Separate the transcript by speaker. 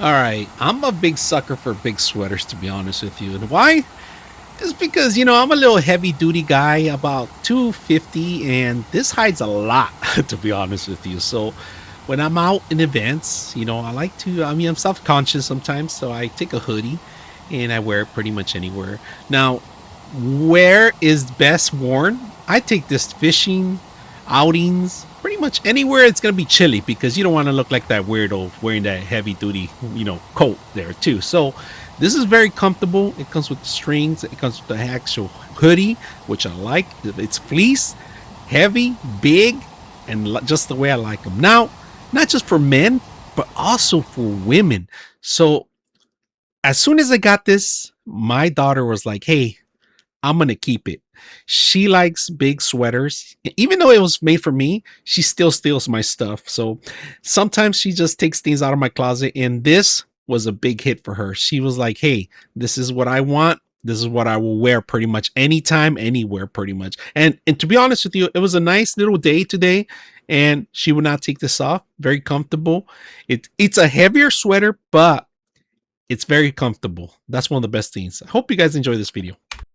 Speaker 1: All right, I'm a big sucker for big sweaters, to be honest with you. And why? Just because, I'm a little heavy duty guy, about 250, and this hides a lot, to be honest with you. So when I'm out in events, I like to, I'm self conscious sometimes. So I take a hoodie and I wear it pretty much anywhere. Now, where is best worn? I take this fishing, outings, pretty much anywhere it's gonna be chilly because you don't want to look like that weirdo wearing that heavy duty, coat there too. So this is very comfortable. It comes with the strings. It comes with the actual hoodie, which I like. It's fleece, heavy, big, and just the way I like them. Now, not just for men, but also for women. So as soon as I got this, my daughter was like, "Hey, I'm gonna keep it." She likes big sweaters. Even though it was made for me, she still steals my stuff. So sometimes she just takes things out of my closet, and this was a big hit for her. She was like, "Hey, this is what I want. This is what I will wear pretty much anytime, anywhere, pretty much." And to be honest with you, it was a nice little day today, and she would not take this off. Very comfortable. It's a heavier sweater, but it's very comfortable. That's one of the best things. I hope you guys enjoy this video.